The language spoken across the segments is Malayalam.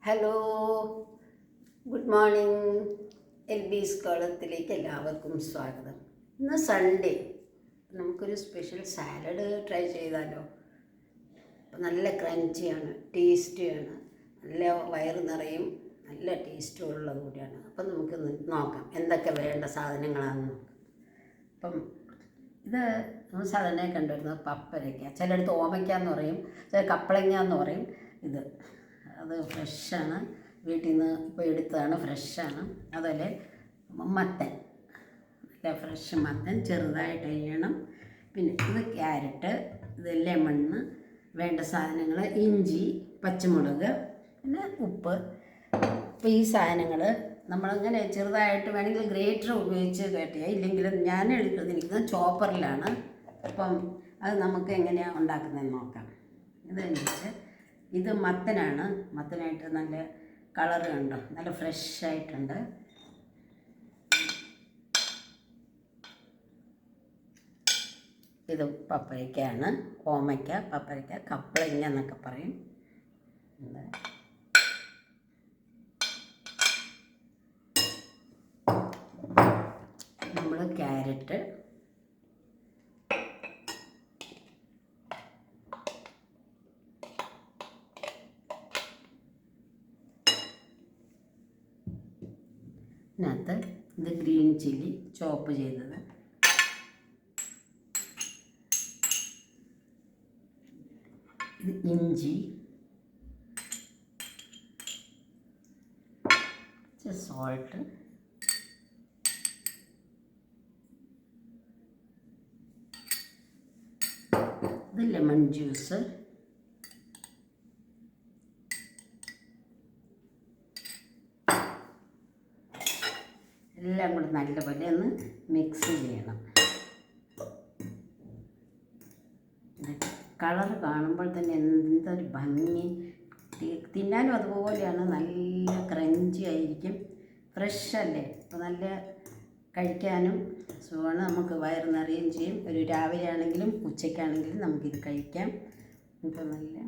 Hello, good morning. L B സ്കോളത്തിലേക്ക് എല്ലാവർക്കും സ്വാഗതം. ഇന്ന് സൺഡേ, നമുക്കൊരു സ്പെഷ്യൽ സാലഡ് ട്രൈ ചെയ്താലോ. അപ്പം നല്ല ക്രഞ്ചിയാണ്, ടേസ്റ്റിയാണ്, നല്ല വയറ് നിറയും, നല്ല ടേസ്റ്റും ഉള്ളത് കൂടിയാണ്. അപ്പം നമുക്ക് നോക്കാം എന്തൊക്കെ വേണ്ട സാധനങ്ങളാണെന്ന് നോക്കാം. അപ്പം ഇത് നമ്മൾ സാധാരണ കണ്ടുവരുന്നത് പപ്പരയ്ക്ക, ചിലയിടത്ത് ഓമയ്ക്ക എന്ന് പറയും, ചില കപ്പളങ്ങ എന്ന് പറയും. ഇത് അത് ഫ്രഷാണ്, വീട്ടിൽ നിന്ന് ഇപ്പോൾ എടുത്തതാണ്, ഫ്രഷാണ്. അതുപോലെ മത്തൻ, നല്ല ഫ്രഷ് മത്തൻ ചെറുതായിട്ട് അരിയണം. പിന്നെ ഇത് ക്യാരറ്റ്, ഇത് ലെമണ്, വേണ്ട സാധനങ്ങൾ ഇഞ്ചി, പച്ചമുളക്, പിന്നെ ഉപ്പ്. അപ്പോൾ ഈ സാധനങ്ങൾ നമ്മളങ്ങനെ ചെറുതായിട്ട് വേണമെങ്കിൽ ഗ്രേറ്റർ ഉപയോഗിച്ച് കട്ടിയാൽ, ഇല്ലെങ്കിൽ ഞാൻ എടുക്കുന്നത് ചോപ്പറിലാണ്. അപ്പം അത് നമുക്ക് എങ്ങനെയാണ് ഉണ്ടാക്കുന്നതെന്ന് നോക്കാം. ഇതനുസരിച്ച് ഇത് മത്തനാണ്, മത്തനായിട്ട് നല്ല കളറ് കണ്ടോ, നല്ല ഫ്രഷായിട്ടുണ്ട്. ഇത് പപ്പരയ്ക്കയാണ്, ഓമയ്ക്ക, പപ്പരയ്ക്ക, കപ്പളങ്ങ എന്നൊക്കെ പറയും. നമ്മൾ ക്യാരറ്റ്, ഇതിനകത്ത് ഇത് ഗ്രീൻ ചില്ലി ചോപ്പ് ചെയ്തത്, ഇത് ഇഞ്ചി, സോൾട്ട്, ഇത് ലെമൺ ജ്യൂസ്, എല്ലാം കൂടെ നല്ലപോലെ ഒന്ന് മിക്സ് ചെയ്യണം. കളർ കാണുമ്പോൾ തന്നെ എന്തൊരു ഭംഗി, തിന്നാനും അതുപോലെയാണ്, നല്ല ക്രഞ്ചി ആയിരിക്കും, ഫ്രഷ് അല്ലേ. അപ്പോൾ നല്ല കഴിക്കാനും സുഖമാണ്, നമുക്ക് വയറ് നിറയുകയും ചെയ്യും. ഒരു രാവിലെ ആണെങ്കിലും ഉച്ചയ്ക്കാണെങ്കിലും നമുക്കിത് കഴിക്കാം. ഇപ്പോൾ നല്ല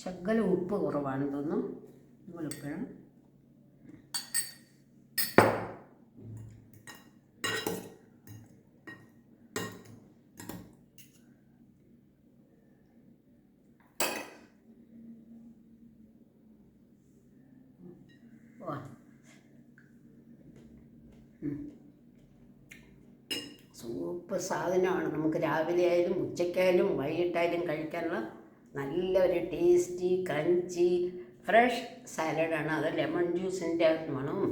ശകല ഉപ്പ് കുറവാണെന്ന് തോന്നുന്നു, നമ്മളിപ്പോഴും സൂപ്പർ സാധനമാണ്. നമുക്ക് രാവിലെ ആയാലും ഉച്ചയ്ക്കായാലും വൈകിട്ടായാലും കഴിക്കാനുള്ള നല്ലൊരു ടേസ്റ്റി ക്രഞ്ചി ഫ്രഷ് സാലഡാണ്. അത് ലെമൺ ജ്യൂസിൻ്റെ മണവും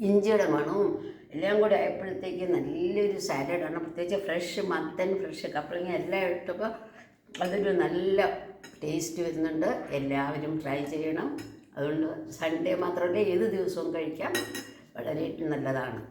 ഇഞ്ചിയുടെ മണവും എല്ലാം കൂടെ ആയപ്പോഴത്തേക്ക് നല്ലൊരു സാലഡാണ്. പ്രത്യേകിച്ച് ഫ്രഷ് മത്തൻ, ഫ്രഷ് കപ്പളങ്ങ എല്ലാം ഇട്ടപ്പോൾ അതൊരു നല്ല ടേസ്റ്റ് വരുന്നുണ്ട്. എല്ലാവരും ട്രൈ ചെയ്യണം. അതുകൊണ്ട് സൺഡേ മാത്രമല്ല, ഏത് ദിവസവും കഴിക്കാം, വളരെ നല്ലതാണ്.